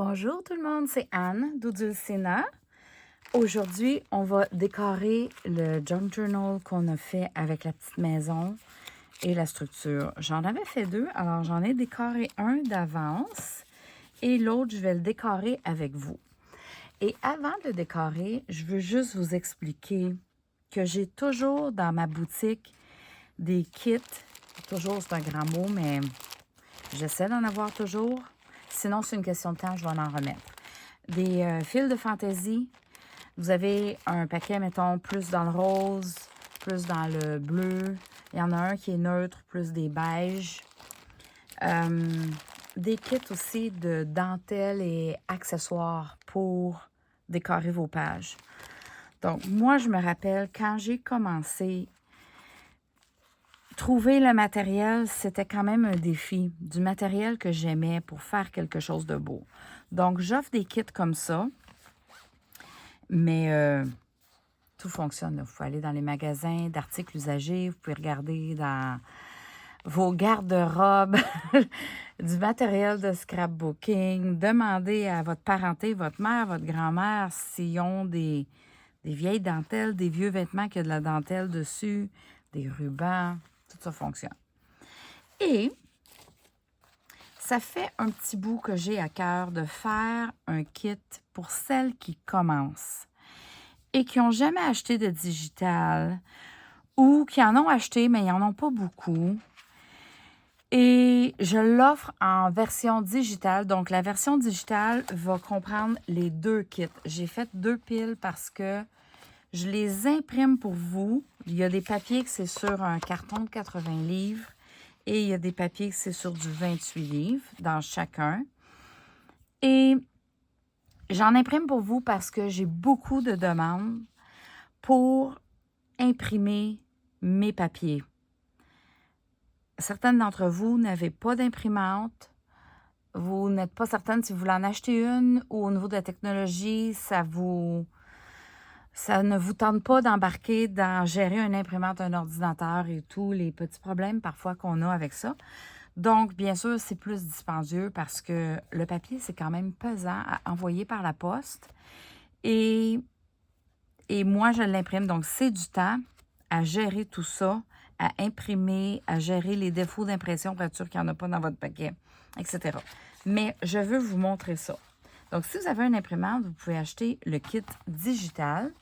Bonjour tout le monde, c'est Anne d'Udulcina. Aujourd'hui, on va décorer le junk journal qu'on a fait avec la petite maison et la structure. J'en avais fait deux, alors j'en ai décoré un d'avance et l'autre, je vais le décorer avec vous. Et avant de décorer, je veux juste vous expliquer que j'ai toujours dans ma boutique des kits. Toujours, c'est un grand mot, mais j'essaie d'en avoir toujours. Sinon, c'est une question de temps, je vais en remettre. Des fils de fantaisie. Vous avez un paquet, mettons, plus dans le rose, plus dans le bleu. Il y en a un qui est neutre, plus des beiges. Des kits aussi de dentelle et accessoires pour décorer vos pages. Donc, moi, je me rappelle, quand j'ai commencé, trouver le matériel, c'était quand même un défi. Du matériel que j'aimais pour faire quelque chose de beau. Donc, j'offre des kits comme ça. Mais tout fonctionne. Là. Vous pouvez aller dans les magasins d'articles usagés. Vous pouvez regarder dans vos garde-robes du matériel de scrapbooking. Demandez à votre parenté, votre mère, votre grand-mère s'ils ont des vieilles dentelles, des vieux vêtements qui ont de la dentelle dessus, des rubans. Tout ça fonctionne. Et ça fait un petit bout que j'ai à cœur de faire un kit pour celles qui commencent et qui n'ont jamais acheté de digital ou qui en ont acheté, mais ils n'en ont pas beaucoup. Et je l'offre en version digitale. Donc, la version digitale va comprendre les deux kits. J'ai fait deux piles parce que je les imprime pour vous. Il y a des papiers que c'est sur un carton de 80 livres et il y a des papiers que c'est sur du 28 livres dans chacun. Et j'en imprime pour vous parce que j'ai beaucoup de demandes pour imprimer mes papiers. Certaines d'entre vous n'avez pas d'imprimante. Vous n'êtes pas certaine si vous voulez en acheter une ou au niveau de la technologie, ça ne vous tente pas d'embarquer dans gérer une imprimante, un ordinateur et tous les petits problèmes parfois qu'on a avec ça. Donc, bien sûr, c'est plus dispendieux parce que le papier, c'est quand même pesant à envoyer par la poste. Et moi, je l'imprime. Donc, c'est du temps à gérer tout ça, à imprimer, à gérer les défauts d'impression pour être sûr qu'il n'y en a pas dans votre paquet, etc. Mais je veux vous montrer ça. Donc, si vous avez une imprimante, vous pouvez acheter le kit digital.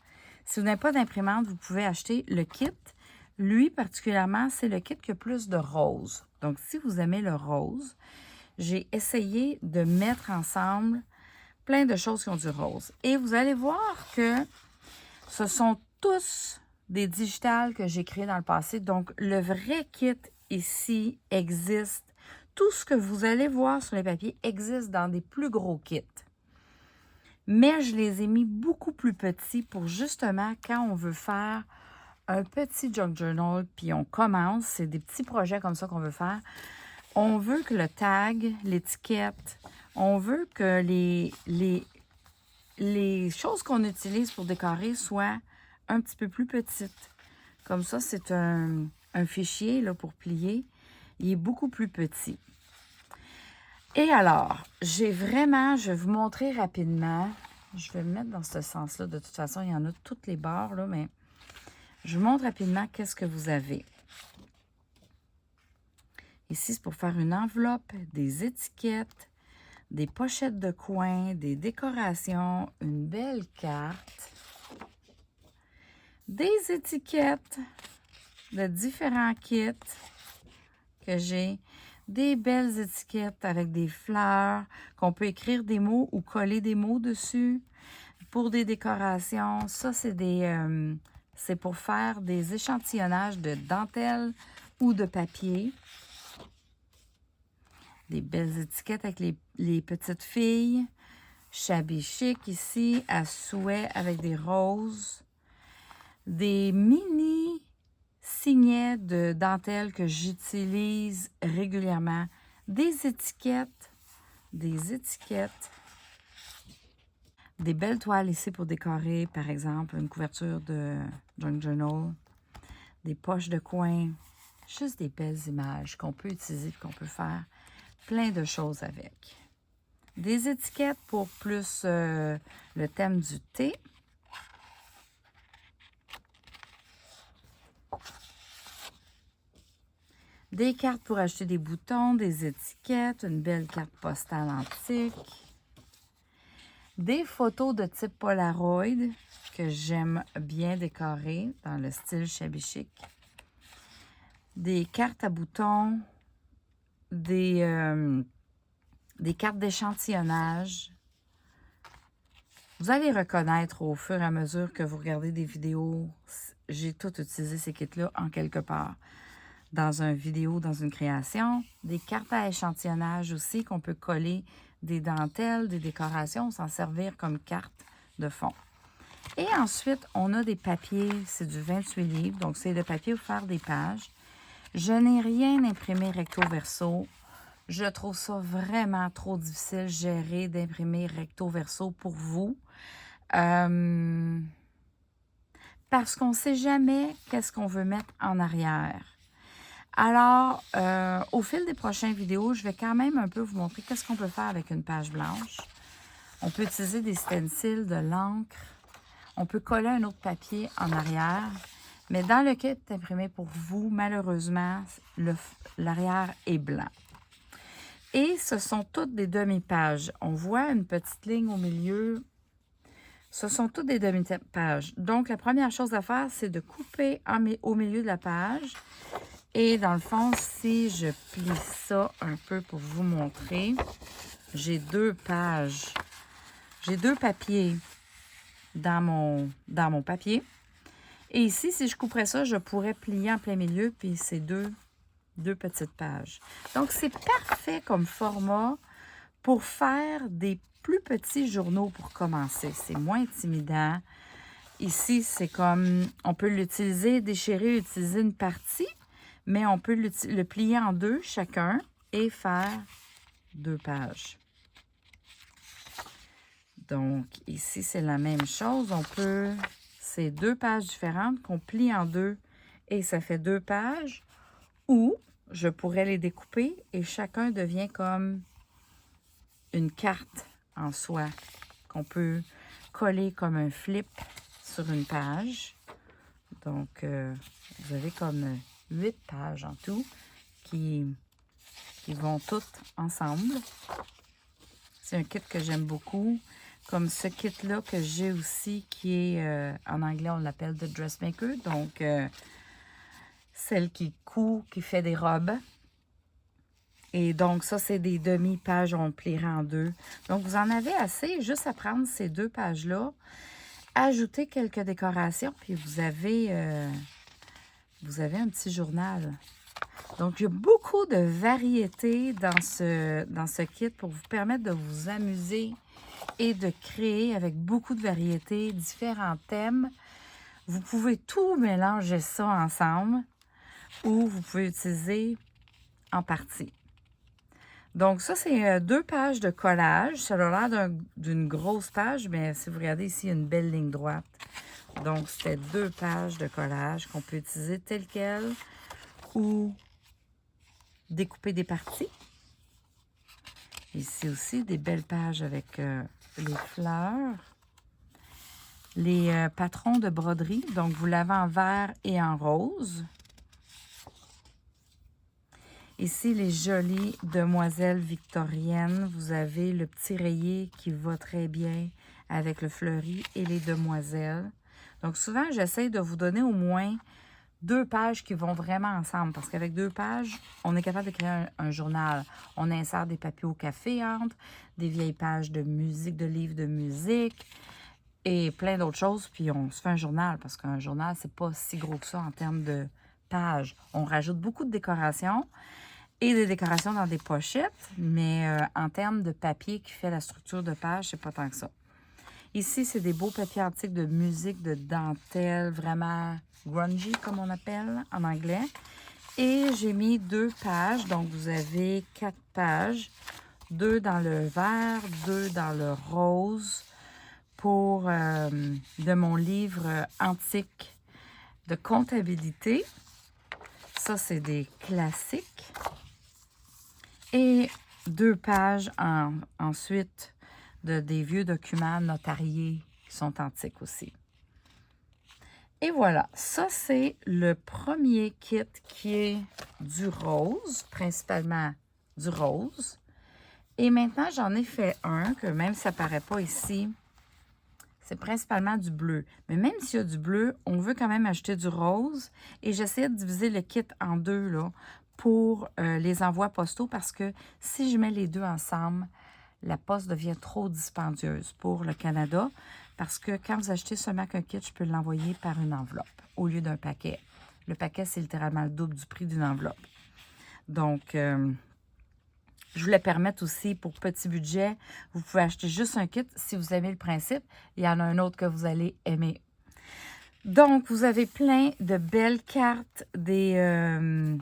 Si vous n'avez pas d'imprimante, vous pouvez acheter le kit. Lui, particulièrement, c'est le kit qui a plus de rose. Donc, si vous aimez le rose, j'ai essayé de mettre ensemble plein de choses qui ont du rose. Et vous allez voir que ce sont tous des digitales que j'ai créés dans le passé. Donc, le vrai kit ici existe. Tout ce que vous allez voir sur les papiers existe dans des plus gros kits. Mais je les ai mis beaucoup plus petits pour justement quand on veut faire un petit junk journal, puis on commence, c'est des petits projets comme ça qu'on veut faire. On veut que le tag, l'étiquette, on veut que les choses qu'on utilise pour décorer soient un petit peu plus petites. Comme ça, c'est un fichier là, pour plier. Il est beaucoup plus petit. Et alors, je vais vous montrer rapidement. Je vais me mettre dans ce sens-là. De toute façon, il y en a toutes les barres, là, mais je vous montre rapidement qu'est-ce que vous avez. Ici, c'est pour faire une enveloppe, des étiquettes, des pochettes de coin, des décorations, une belle carte, des étiquettes de différents kits que j'ai, des belles étiquettes avec des fleurs, qu'on peut écrire des mots ou coller des mots dessus pour des décorations. Ça, c'est pour faire des échantillonnages de dentelle ou de papier. Des belles étiquettes avec les petites filles. Shabby chic ici, à souhait avec des roses. Des mini signets de dentelle que j'utilise régulièrement. Des étiquettes. Des belles toiles ici pour décorer, par exemple, une couverture de junk journal. Des poches de coin. Juste des belles images qu'on peut utiliser, qu'on peut faire plein de choses avec. Des étiquettes pour plus le thème du thé. Des cartes pour acheter des boutons, des étiquettes, une belle carte postale antique. Des photos de type Polaroid que j'aime bien décorer dans le style shabby chic. Des cartes à boutons, des cartes d'échantillonnage. Vous allez reconnaître au fur et à mesure que vous regardez des vidéos. J'ai tout utilisé ces kits-là en quelque part. Dans une vidéo, dans une création. Des cartes à échantillonnage aussi qu'on peut coller des dentelles, des décorations, s'en servir comme carte de fond. Et ensuite, on a des papiers, c'est du 28 livres, donc c'est le papier pour faire des pages. Je n'ai rien imprimé recto verso. Je trouve ça vraiment trop difficile de gérer d'imprimer recto verso pour vous. Parce qu'on ne sait jamais qu'est-ce qu'on veut mettre en arrière. Alors, au fil des prochaines vidéos, je vais quand même un peu vous montrer qu'est-ce qu'on peut faire avec une page blanche. On peut utiliser des stencils, de l'encre. On peut coller un autre papier en arrière. Mais dans le kit imprimé pour vous, malheureusement, l'arrière est blanc. Et ce sont toutes des demi-pages. On voit une petite ligne au milieu. Ce sont toutes des demi-pages. Donc, la première chose à faire, c'est de couper au milieu de la page. Et dans le fond, si je plie ça un peu pour vous montrer, j'ai 2 pages. J'ai 2 papiers dans mon papier. Et ici, si je couperais ça, je pourrais plier en plein milieu, puis c'est deux petites pages. Donc, c'est parfait comme format pour faire des plus petits journaux pour commencer. C'est moins intimidant. Ici, c'est comme, on peut l'utiliser, déchirer, utiliser une partie, mais on peut le plier en 2 chacun et faire 2 pages. Donc, ici, c'est la même chose. On peut, c'est 2 pages différentes qu'on plie en 2 et ça fait 2 pages. Ou je pourrais les découper et chacun devient comme une carte en soi qu'on peut coller comme un flip sur une page. Donc, vous avez comme 8 pages en tout qui vont toutes ensemble. C'est un kit que j'aime beaucoup. Comme ce kit-là que j'ai aussi qui est, en anglais, on l'appelle The Dressmaker. Donc, celle qui coud, qui fait des robes. Et donc, ça, c'est des demi-pages, on plierait en 2. Donc, vous en avez assez, juste à prendre ces 2 pages-là, ajouter quelques décorations, puis vous avez un petit journal. Donc, il y a beaucoup de variétés dans ce kit pour vous permettre de vous amuser et de créer avec beaucoup de variétés, différents thèmes. Vous pouvez tout mélanger ça ensemble ou vous pouvez utiliser en partie. Donc, ça, c'est 2 pages de collage. Ça a l'air d'une grosse page, mais si vous regardez ici, il y a une belle ligne droite. Donc, c'est 2 pages de collage qu'on peut utiliser telles quelles ou découper des parties. Ici aussi, des belles pages avec les fleurs. Les patrons de broderie, donc vous l'avez en vert et en rose. Ici, les jolies demoiselles victoriennes. Vous avez le petit rayé qui va très bien avec le fleuri et les demoiselles. Donc, souvent, j'essaie de vous donner au moins 2 pages qui vont vraiment ensemble. Parce qu'avec 2 pages, on est capable de créer un journal. On insère des papiers au café entre, des vieilles pages de musique, de livres de musique et plein d'autres choses. Puis, on se fait un journal parce qu'un journal, c'est pas si gros que ça en termes de pages. On rajoute beaucoup de décorations. Et des décorations dans des pochettes, mais en termes de papier qui fait la structure de page, c'est pas tant que ça. Ici, c'est des beaux papiers antiques de musique, de dentelle, vraiment grungy, comme on appelle en anglais. Et j'ai mis 2 pages, donc vous avez 4 pages, 2 dans le vert, 2 dans le rose, pour de mon livre antique de comptabilité. Ça, c'est des classiques. Et 2 pages ensuite des vieux documents notariés qui sont antiques aussi. Et voilà, ça c'est le premier kit qui est du rose, principalement du rose. Et maintenant, j'en ai fait un, que même si ça ne paraît pas ici, c'est principalement du bleu. Mais même s'il y a du bleu, on veut quand même ajouter du rose. Et j'essaie de diviser le kit en deux là, pour les envois postaux parce que si je mets les deux ensemble, la poste devient trop dispendieuse pour le Canada. Parce que quand vous achetez seulement qu'un kit, je peux l'envoyer par une enveloppe au lieu d'un paquet. Le paquet, c'est littéralement le double du prix d'une enveloppe. Donc, je voulais permettre aussi, pour petit budget, vous pouvez acheter juste un kit. Si vous aimez le principe, il y en a un autre que vous allez aimer. Donc, vous avez plein de belles cartes, des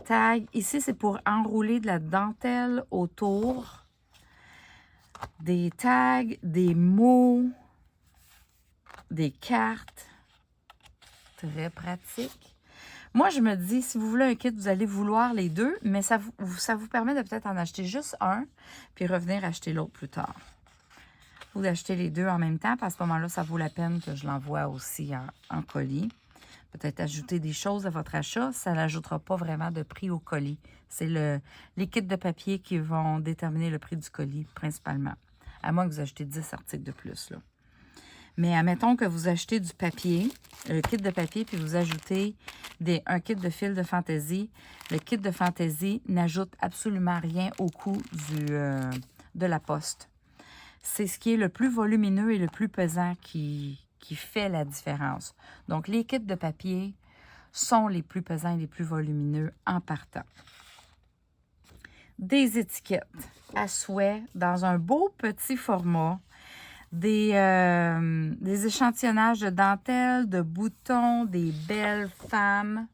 tags. Ici, c'est pour enrouler de la dentelle autour. Des tags, des mots, des cartes. Très pratique. Moi, je me dis, si vous voulez un kit, vous allez vouloir les deux, mais ça vous permet de peut-être en acheter juste un, puis revenir acheter l'autre plus tard. Ou d'acheter les deux en même temps, puis à ce moment-là, ça vaut la peine que je l'envoie aussi en colis. Peut-être ajouter des choses à votre achat, ça n'ajoutera pas vraiment de prix au colis. C'est les kits de papier qui vont déterminer le prix du colis, principalement. À moins que vous achetez 10 articles de plus, là. Mais admettons que vous achetez du papier, le kit de papier, puis vous ajoutez un kit de fil de fantaisie. Le kit de fantaisie n'ajoute absolument rien au coût de la poste. C'est ce qui est le plus volumineux et le plus pesant qui fait la différence. Donc, les kits de papier sont les plus pesants et les plus volumineux en partant. Des étiquettes à souhait dans un beau petit format. Des échantillonnages de dentelle, de boutons, des belles femmes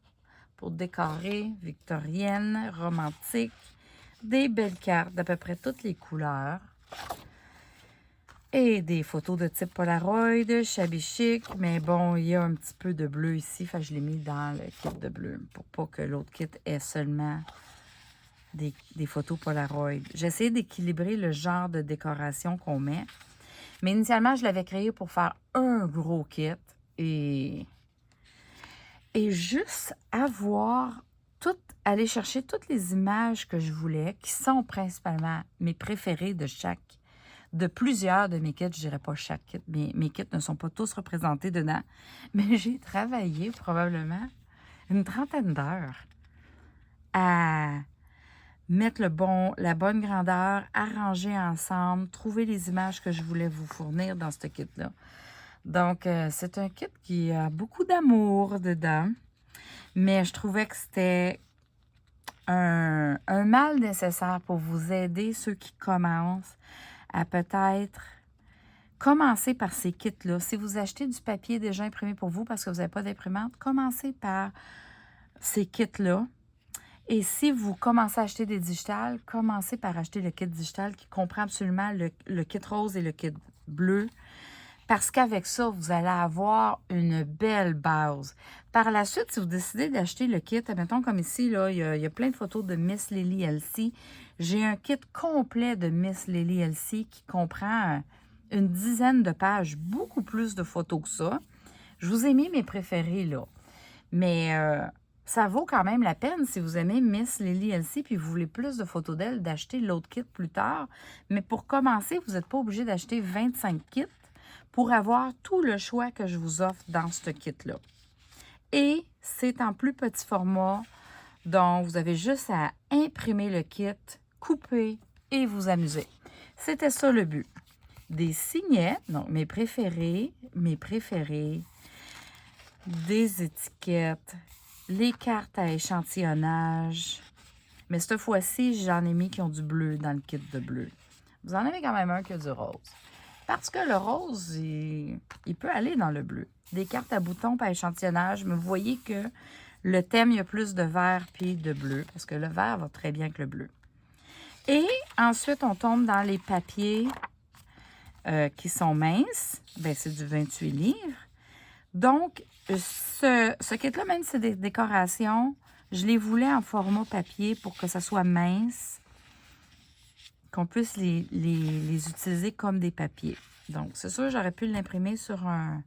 pour décorer, victoriennes, romantiques, des belles cartes d'à peu près toutes les couleurs et des photos de type Polaroid, shabby chic, mais bon, il y a un petit peu de bleu ici, fait que je l'ai mis dans le kit de bleu pour pas que l'autre kit ait seulement des photos Polaroid. J'ai essayé d'équilibrer le genre de décoration qu'on met. Mais initialement, je l'avais créé pour faire un gros kit et juste aller chercher toutes les images que je voulais, qui sont principalement mes préférées de plusieurs de mes kits. Je dirais pas chaque kit, mes kits ne sont pas tous représentés dedans, mais j'ai travaillé probablement une trentaine d'heures à mettre la bonne grandeur, arranger ensemble, trouver les images que je voulais vous fournir dans ce kit-là. Donc, c'est un kit qui a beaucoup d'amour dedans, mais je trouvais que c'était un mal nécessaire pour vous aider, ceux qui commencent, à peut-être commencer par ces kits-là. Si vous achetez du papier déjà imprimé pour vous parce que vous n'avez pas d'imprimante, commencez par ces kits-là. Et si vous commencez à acheter des digitales, commencez par acheter le kit digital qui comprend absolument le kit rose et le kit bleu. Parce qu'avec ça, vous allez avoir une belle base. Par la suite, si vous décidez d'acheter le kit, admettons comme ici, là, il y a plein de photos de Miss Lily Elsie. J'ai un kit complet de Miss Lily Elsie qui comprend une dizaine de pages, beaucoup plus de photos que ça. Je vous ai mis mes préférés, là. Mais ça vaut quand même la peine si vous aimez Miss Lily Elsie puis vous voulez plus de photos d'elle, d'acheter l'autre kit plus tard. Mais pour commencer, vous n'êtes pas obligé d'acheter 25 kits pour avoir tout le choix que je vous offre dans ce kit-là. Et c'est en plus petit format, donc vous avez juste à imprimer le kit, couper et vous amuser. C'était ça le but. Des signets, donc mes préférés, des étiquettes, les cartes à échantillonnage. Mais cette fois-ci, j'en ai mis qui ont du bleu dans le kit de bleu. Vous en avez quand même un qui a du rose. Parce que le rose, il peut aller dans le bleu. Des cartes à boutons à échantillonnage, mais vous voyez que le thème, il y a plus de vert puis de bleu, parce que le vert va très bien avec le bleu. Et ensuite, on tombe dans les papiers qui sont minces. Bien, c'est du 28 livres. Donc, ce kit-là, même si c'est des décorations, je les voulais en format papier pour que ça soit mince. qu'on puisse les utiliser comme des papiers. Donc, c'est sûr, j'aurais pu l'imprimer sur un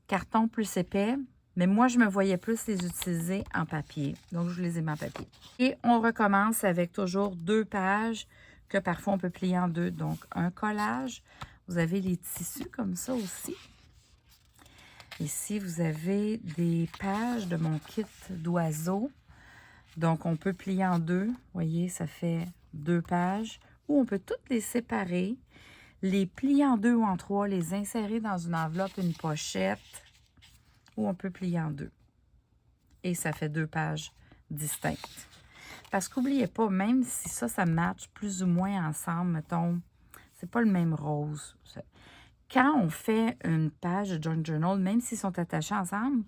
carton plus épais, mais moi, je me voyais plus les utiliser en papier. Donc, je les ai mis en papier. Et on recommence avec toujours 2 pages que parfois on peut plier en 2. Donc, un collage. Vous avez les tissus comme ça aussi. Ici, vous avez des pages de mon kit d'oiseaux. Donc, on peut plier en 2. Vous voyez, ça fait 2 pages. Ou on peut toutes les séparer, les plier en 2 ou en 3, les insérer dans une enveloppe, une pochette. Ou on peut plier en 2. Et ça fait 2 pages distinctes. Parce qu'oubliez pas, même si ça match plus ou moins ensemble, mettons, c'est pas le même rose. Quand on fait une page de Junk Journal, même s'ils sont attachés ensemble,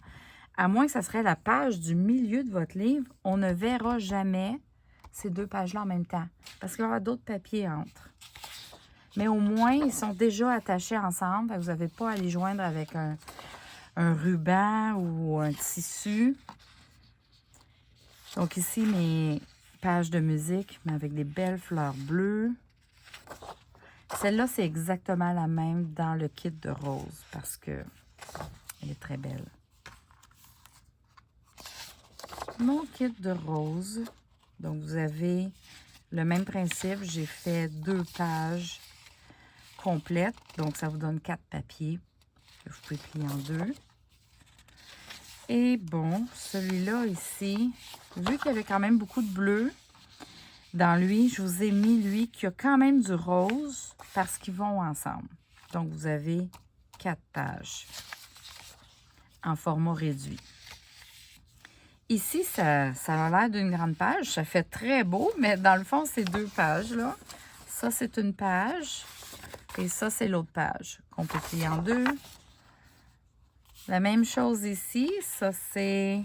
à moins que ça serait la page du milieu de votre livre, on ne verra jamais ces 2 pages-là en même temps. Parce qu'il y aura d'autres papiers entre. Mais au moins, ils sont déjà attachés ensemble. Vous n'avez pas à les joindre avec un ruban ou un tissu. Donc ici, mes pages de musique, mais avec des belles fleurs bleues. Celle-là, c'est exactement la même dans le kit de rose parce que elle est très belle. Mon kit de rose. Donc, vous avez le même principe. J'ai fait 2 pages complètes. Donc, ça vous donne 4 papiers que vous pouvez plier en 2. Et bon, celui-là ici, vu qu'il y avait quand même beaucoup de bleu dans lui, je vous ai mis lui qui a quand même du rose parce qu'ils vont ensemble. Donc, vous avez 4 pages en format réduit. Ici, ça a l'air d'une grande page. Ça fait très beau, mais dans le fond, c'est 2 pages, là. Ça, c'est une page. Et ça, c'est l'autre page qu'on peut plier en 2. La même chose ici. Ça, c'est...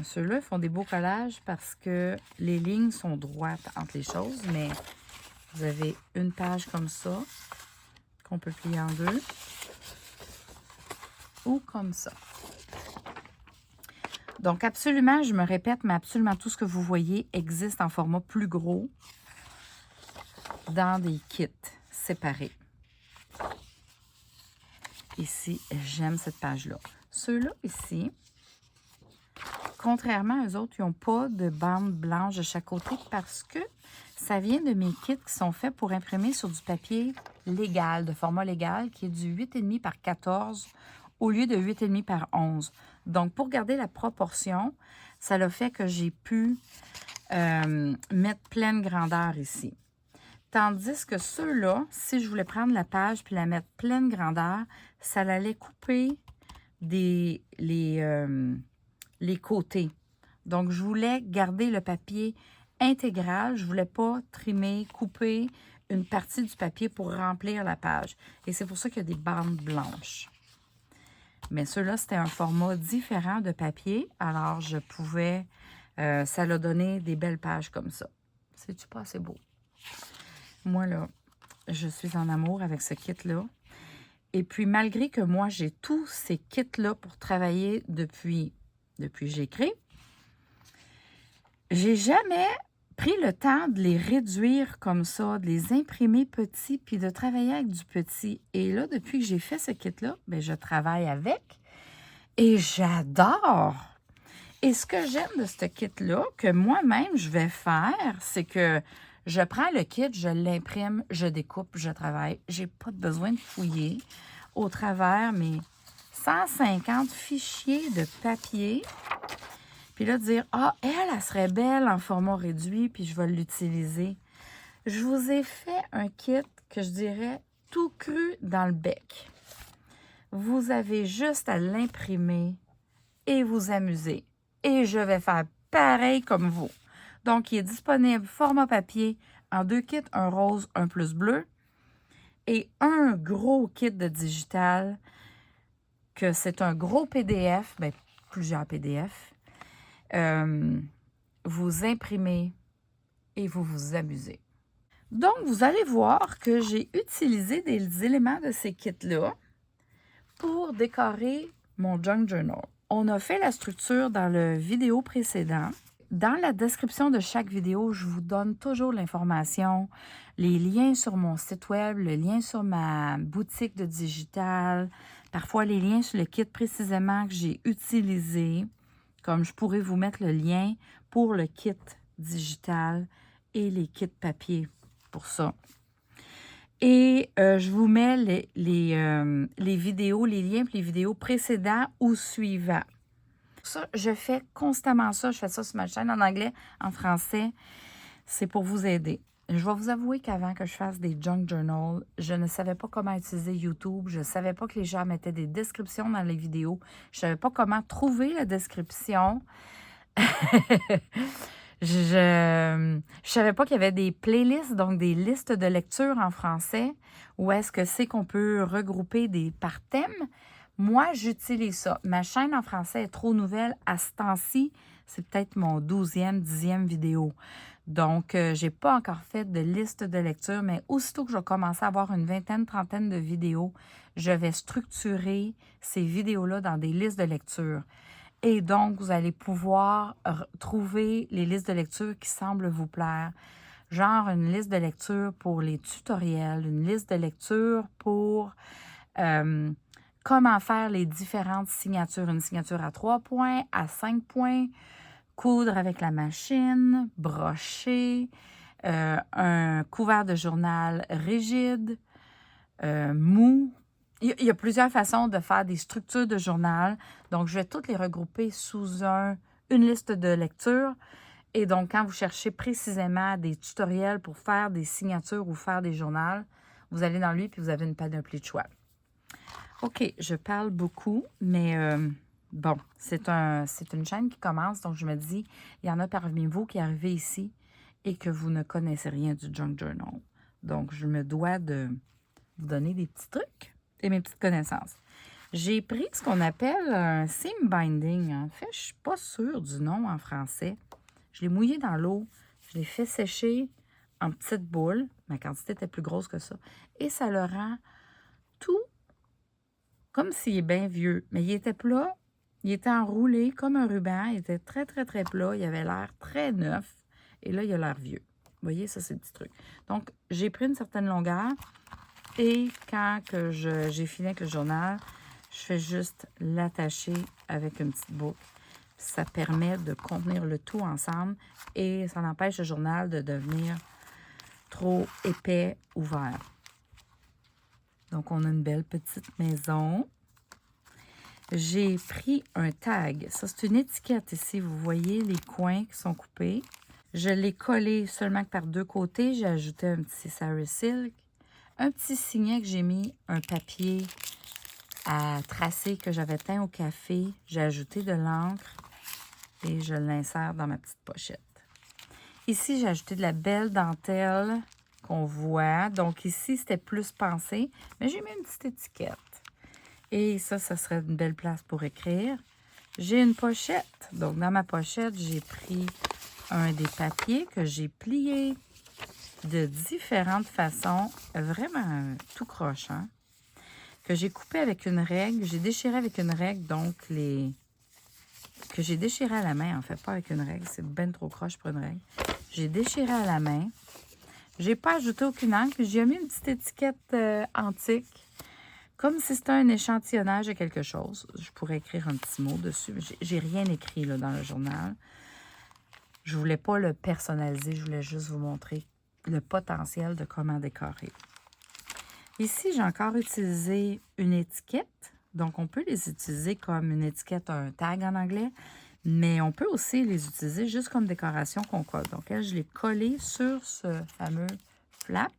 Ceux-là font des beaux collages parce que les lignes sont droites entre les choses, mais vous avez une page comme ça qu'on peut plier en 2 ou comme ça. Donc, absolument, je me répète, mais absolument tout ce que vous voyez existe en format plus gros dans des kits séparés. Ici, j'aime cette page-là. Ceux-là, ici, contrairement aux autres, ils n'ont pas de bande blanche de chaque côté parce que ça vient de mes kits qui sont faits pour imprimer sur du papier légal, de format légal, qui est du 8,5 par 14 au lieu de 8,5 par 11. Donc, pour garder la proportion, ça l'a fait que j'ai pu mettre pleine grandeur ici. Tandis que ceux-là, si je voulais prendre la page puis la mettre pleine grandeur, ça allait couper les côtés. Donc, je voulais garder le papier intégral. Je ne voulais pas trimer, couper une partie du papier pour remplir la page. Et c'est pour ça qu'il y a des bandes blanches. Mais ceux-là, c'était un format différent de papier. Alors, je pouvais... ça l'a donné des belles pages comme ça. C'est-tu pas assez beau? Moi, là, je suis en amour avec ce kit-là. Et puis, malgré que moi, j'ai tous ces kits-là pour travailler depuis que j'ai créé, j'ai jamais pris le temps de les réduire comme ça, de les imprimer petits, puis de travailler avec du petit. Et là, depuis que j'ai fait ce kit-là, bien, je travaille avec et j'adore. Et ce que j'aime de ce kit-là, que moi-même, je vais faire, c'est que je prends le kit, je l'imprime, je découpe, je travaille. J'ai pas besoin de fouiller au travers mes 150 fichiers de papier. Puis là, dire, ah, elle serait belle en format réduit, puis je vais l'utiliser. Je vous ai fait un kit que je dirais tout cru dans le bec. Vous avez juste à l'imprimer et vous amuser. Et je vais faire pareil comme vous. Donc, il est disponible format papier en 2 kits, un rose, un plus bleu. Et un gros kit de digital, que c'est un gros PDF, bien, plusieurs PDF. Vous imprimez et vous vous amusez. Donc, vous allez voir que j'ai utilisé des éléments de ces kits-là pour décorer mon Junk Journal. On a fait la structure dans le vidéo précédent. Dans la description de chaque vidéo, je vous donne toujours l'information, les liens sur mon site web, le lien sur ma boutique de digital, parfois les liens sur le kit précisément que j'ai utilisé, comme je pourrais vous mettre le lien pour le kit digital et les kits papier pour ça. Et je vous mets les vidéos, les liens pour les vidéos précédents ou suivants. Ça, je fais constamment ça. Je fais ça sur ma chaîne en anglais, en français. C'est pour vous aider. Je vais vous avouer qu'avant que je fasse des junk journals, je ne savais pas comment utiliser YouTube. Je ne savais pas que les gens mettaient des descriptions dans les vidéos. Je ne savais pas comment trouver la description. Je savais pas qu'il y avait des playlists, donc des listes de lecture en français. Où est-ce que c'est qu'on peut regrouper par thème? Moi, j'utilise ça. Ma chaîne en français est trop nouvelle. À ce temps-ci, c'est peut-être mon 12e, 10e vidéo. Donc, je n'ai pas encore fait de liste de lecture, mais aussitôt que je vais commencer à avoir une vingtaine, trentaine de vidéos, je vais structurer ces vidéos-là dans des listes de lecture. Et donc, vous allez pouvoir trouver les listes de lecture qui semblent vous plaire. Genre une liste de lecture pour les tutoriels, une liste de lecture pour comment faire les différentes signatures. Une signature à 3 points, à 5 points, coudre avec la machine, brocher, un couvert de journal rigide, mou. Il y a plusieurs façons de faire des structures de journal. Donc, je vais toutes les regrouper sous une liste de lecture. Et donc, quand vous cherchez précisément des tutoriels pour faire des signatures ou faire des journaux, vous allez dans lui puis vous avez une panoplie de choix. OK, je parle beaucoup, mais bon, c'est une chaîne qui commence. Donc, je me dis, il y en a parmi vous qui arrivez ici et que vous ne connaissez rien du Junk Journal. Donc, je me dois de vous donner des petits trucs et mes petites connaissances. J'ai pris ce qu'on appelle un seam binding. En fait, je ne suis pas sûre du nom en français. Je l'ai mouillé dans l'eau. Je l'ai fait sécher en petites boules. Ma quantité était plus grosse que ça. Et ça le rend tout comme s'il est bien vieux. Mais il était plat. Il était enroulé comme un ruban. Il était très, très, très plat. Il avait l'air très neuf. Et là, il a l'air vieux. Vous voyez, ça, c'est le petit truc. Donc, j'ai pris une certaine longueur. Et quand j'ai fini avec le journal, je fais juste l'attacher avec une petite boucle. Ça permet de contenir le tout ensemble et ça empêche le journal de devenir trop épais ou vert. Donc, on a une belle petite maison. J'ai pris un tag. Ça, c'est une étiquette ici. Vous voyez les coins qui sont coupés. Je l'ai collé seulement que par deux côtés. J'ai ajouté un petit Sarah Silk. Un petit signet que j'ai mis, un papier à tracer que j'avais teint au café. J'ai ajouté de l'encre et je l'insère dans ma petite pochette. Ici, j'ai ajouté de la belle dentelle qu'on voit. Donc ici, c'était plus pensé, mais j'ai mis une petite étiquette. Et ça serait une belle place pour écrire. J'ai une pochette. Donc dans ma pochette, j'ai pris un des papiers que j'ai plié de différentes façons, vraiment tout croche, hein? Que j'ai coupé avec une règle. J'ai déchiré avec une règle, donc que j'ai déchiré à la main, en fait, pas avec une règle. C'est ben trop croche pour une règle. J'ai déchiré à la main. J'ai pas ajouté aucune encre, puis j'ai mis une petite étiquette antique, comme si c'était un échantillonnage de quelque chose. Je pourrais écrire un petit mot dessus, mais j'ai rien écrit là, dans le journal. Je voulais pas le personnaliser, je voulais juste vous montrer le potentiel de comment décorer. Ici, j'ai encore utilisé une étiquette. Donc, on peut les utiliser comme une étiquette, un tag en anglais, mais on peut aussi les utiliser juste comme décoration qu'on colle. Donc, elle, je l'ai collée sur ce fameux flap.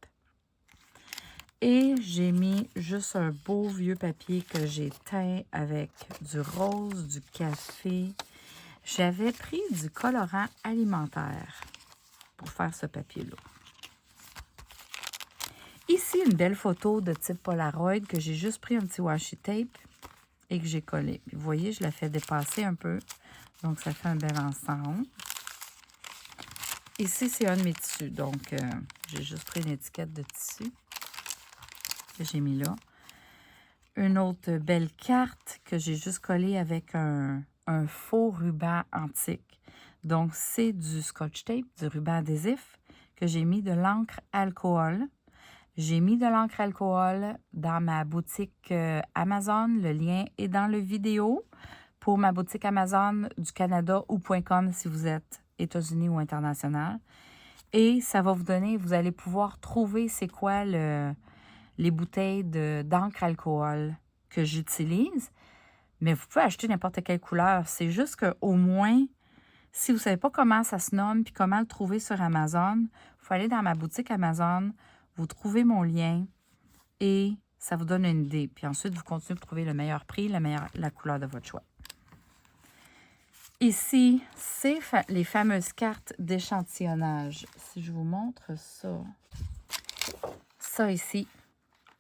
Et j'ai mis juste un beau vieux papier que j'ai teint avec du rose, du café. J'avais pris du colorant alimentaire pour faire ce papier-là. Ici, une belle photo de type Polaroid que j'ai juste pris un petit washi tape et que j'ai collé. Vous voyez, je la fais dépasser un peu. Donc, ça fait un bel ensemble. Ici, c'est un de mes tissus. Donc, j'ai juste pris une étiquette de tissu que j'ai mis là. Une autre belle carte que j'ai juste collée avec un faux ruban antique. Donc, c'est du scotch tape, du ruban adhésif, que j'ai mis de l'encre alcool. J'ai mis de l'encre alcool dans ma boutique Amazon. Le lien est dans le vidéo pour ma boutique Amazon du Canada ou .com si vous êtes États-Unis ou international. Et ça va vous donner, vous allez pouvoir trouver c'est quoi les bouteilles d'encre alcool que j'utilise. Mais vous pouvez acheter n'importe quelle couleur. C'est juste qu'au moins, si vous ne savez pas comment ça se nomme puis comment le trouver sur Amazon, il faut aller dans ma boutique Amazon, vous trouvez mon lien et ça vous donne une idée. Puis ensuite, vous continuez pour trouver le meilleur prix, la couleur de votre choix. Ici, c'est les fameuses cartes d'échantillonnage. Si je vous montre ça, ça ici,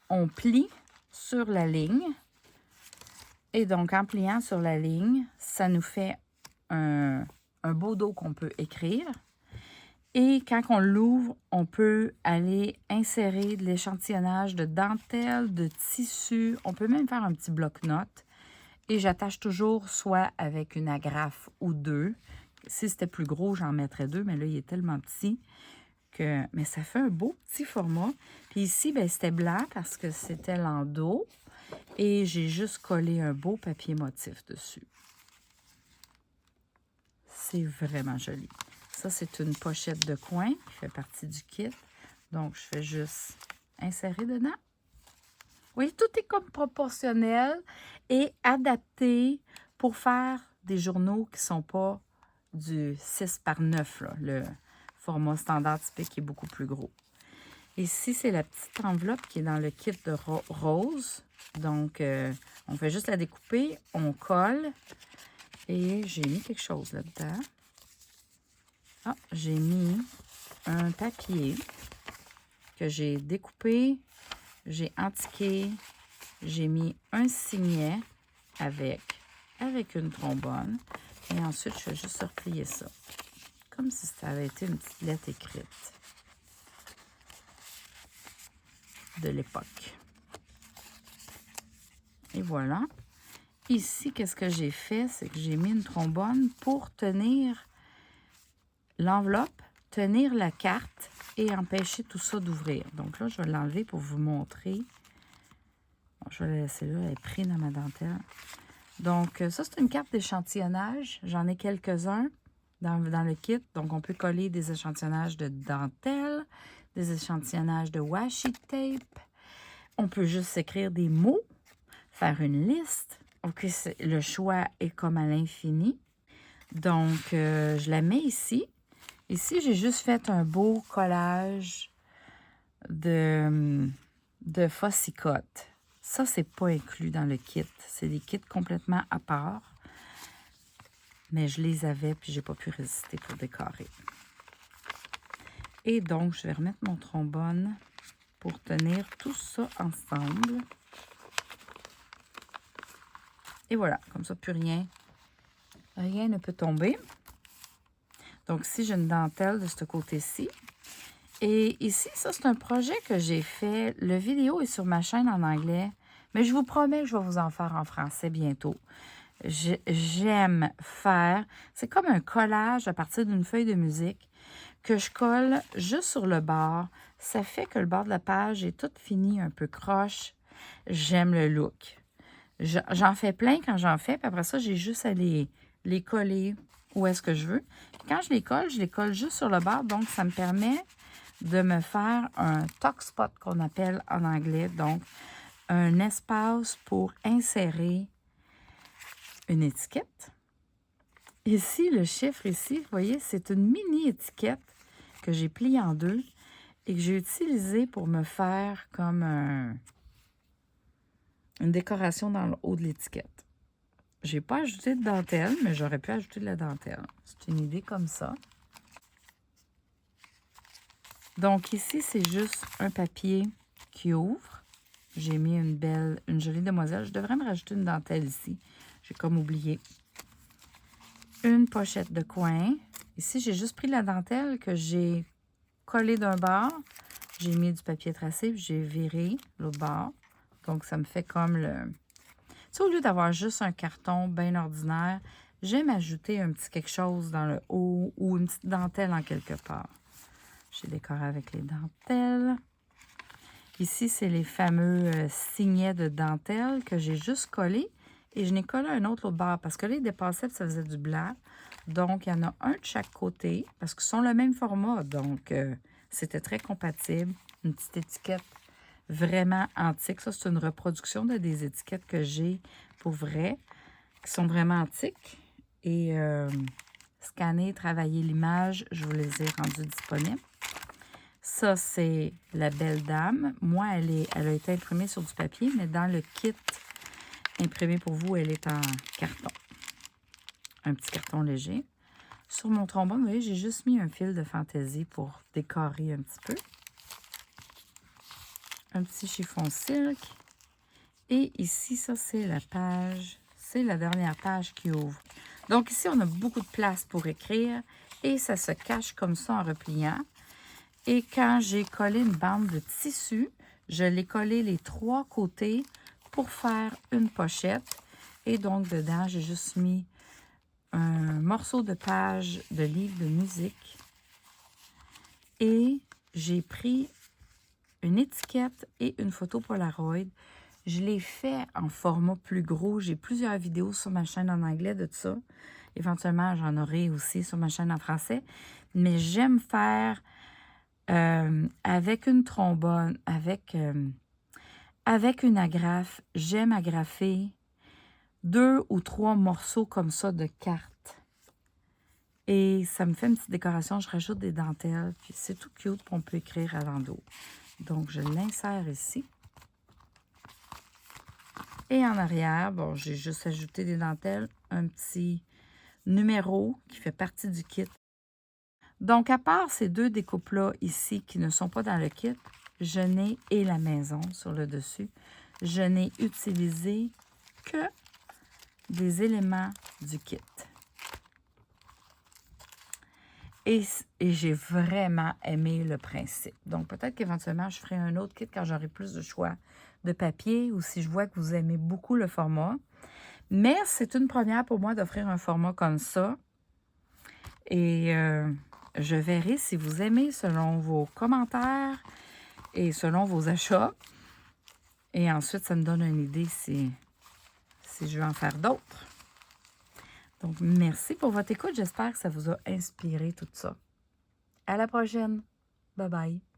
on plie sur la ligne. Et donc, en pliant sur la ligne, ça nous fait un beau dos qu'on peut écrire. Et quand on l'ouvre, on peut aller insérer de l'échantillonnage de dentelle, de tissu. On peut même faire un petit bloc-notes. Et j'attache toujours soit avec une agrafe ou deux. Si c'était plus gros, j'en mettrais deux, mais là, il est tellement petit que... Mais ça fait un beau petit format. Puis ici, ben, c'était blanc parce que c'était l'endos. Et j'ai juste collé un beau papier motif dessus. C'est vraiment joli. Ça, c'est une pochette de coin qui fait partie du kit. Donc, je fais juste insérer dedans. Oui, tout est comme proportionnel et adapté pour faire des journaux qui ne sont pas du 6 par 9, là, le format standard typique qui est beaucoup plus gros. Ici, c'est la petite enveloppe qui est dans le kit de rose. Donc, on fait juste la découper, on colle et j'ai mis quelque chose là-dedans. Ah, j'ai mis un papier que j'ai découpé, j'ai antiqué, j'ai mis un signet avec une trombone et ensuite, je vais juste replier ça, comme si ça avait été une petite lettre écrite de l'époque. Et voilà. Ici, qu'est-ce que j'ai fait? C'est que j'ai mis une trombone pour tenir l'enveloppe, tenir la carte et empêcher tout ça d'ouvrir. Donc là, je vais l'enlever pour vous montrer. Bon, je vais la laisser là, elle est prise dans ma dentelle. Donc, ça, c'est une carte d'échantillonnage. J'en ai quelques-uns dans le kit. Donc, on peut coller des échantillonnages de dentelle, des échantillonnages de washi tape. On peut juste écrire des mots, faire une liste. OK, le choix est comme à l'infini. Donc, je la mets ici. Ici, j'ai juste fait un beau collage de fossicote. Ça, c'est pas inclus dans le kit. C'est des kits complètement à part. Mais je les avais, puis j'ai pas pu résister pour décorer. Et donc, je vais remettre mon trombone pour tenir tout ça ensemble. Et voilà, comme ça, plus rien ne peut tomber. Donc, ici, j'ai une dentelle de ce côté-ci. Et ici, ça, c'est un projet que j'ai fait. Le vidéo est sur ma chaîne en anglais, mais je vous promets que je vais vous en faire en français bientôt. J'aime faire... C'est comme un collage à partir d'une feuille de musique que je colle juste sur le bord. Ça fait que le bord de la page est tout fini, un peu croche. J'aime le look. J'en fais plein quand j'en fais, puis après ça, j'ai juste à les coller où est-ce que je veux. Puis quand je les colle juste sur le bord, donc ça me permet de me faire un tuck spot qu'on appelle en anglais, donc un espace pour insérer une étiquette. Ici, le chiffre ici, vous voyez, c'est une mini étiquette que j'ai pliée en deux et que j'ai utilisée pour me faire comme une décoration dans le haut de l'étiquette. J'ai pas ajouté de dentelle, mais j'aurais pu ajouter de la dentelle. C'est une idée comme ça. Donc ici, c'est juste un papier qui ouvre. J'ai mis une jolie demoiselle. Je devrais me rajouter une dentelle ici. J'ai comme oublié. Une pochette de coin. Ici, j'ai juste pris la dentelle que j'ai collée d'un bord. J'ai mis du papier tracé, puis j'ai viré l'autre bord. Donc, ça me fait comme le... Tu sais, au lieu d'avoir juste un carton bien ordinaire, j'aime ajouter un petit quelque chose dans le haut ou une petite dentelle en quelque part. J'ai décoré avec les dentelles. Ici, c'est les fameux signets de dentelle que j'ai juste collés. Et je n'ai collé un autre l'autre bord parce que là, il dépassait et ça faisait du blanc. Donc, il y en a un de chaque côté parce qu'ils sont le même format. Donc, c'était très compatible. Une petite étiquette vraiment antique. Ça, c'est une reproduction de des étiquettes que j'ai pour vrai, qui sont vraiment antiques. Et scanner, travailler l'image, je vous les ai rendues disponibles. Ça, c'est la belle dame. Moi, elle a été imprimée sur du papier, mais dans le kit imprimé pour vous, elle est en carton. Un petit carton léger. Sur mon trombone, vous voyez, j'ai juste mis un fil de fantaisie pour décorer un petit peu. Un petit chiffon silk. Et ici, ça, c'est la page. C'est la dernière page qui ouvre. Donc ici, on a beaucoup de place pour écrire et ça se cache comme ça en repliant. Et quand j'ai collé une bande de tissu, je l'ai collé les 3 côtés pour faire une pochette. Et donc, dedans, j'ai juste mis un morceau de page de livre de musique. Et j'ai pris une étiquette et une photo Polaroid. Je l'ai fait en format plus gros. J'ai plusieurs vidéos sur ma chaîne en anglais de tout ça. Éventuellement, j'en aurai aussi sur ma chaîne en français. Mais j'aime faire avec une trombone, avec une agrafe. J'aime agrafer 2 ou 3 morceaux comme ça de cartes. Et ça me fait une petite décoration. Je rajoute des dentelles. Puis c'est tout cute. Puis on peut écrire à l'endos. Donc, je l'insère ici. Et en arrière, bon, j'ai juste ajouté des dentelles. Un petit numéro qui fait partie du kit. Donc, à part ces 2 découpes-là ici qui ne sont pas dans le kit, je n'ai, et la maison sur le dessus, je n'ai utilisé que des éléments du kit. Et j'ai vraiment aimé le principe. Donc, peut-être qu'éventuellement, je ferai un autre kit quand j'aurai plus de choix de papier ou si je vois que vous aimez beaucoup le format. Mais c'est une première pour moi d'offrir un format comme ça. Et je verrai si vous aimez selon vos commentaires et selon vos achats. Et ensuite, ça me donne une idée si je veux en faire d'autres. Donc, merci pour votre écoute. J'espère que ça vous a inspiré tout ça. À la prochaine. Bye bye.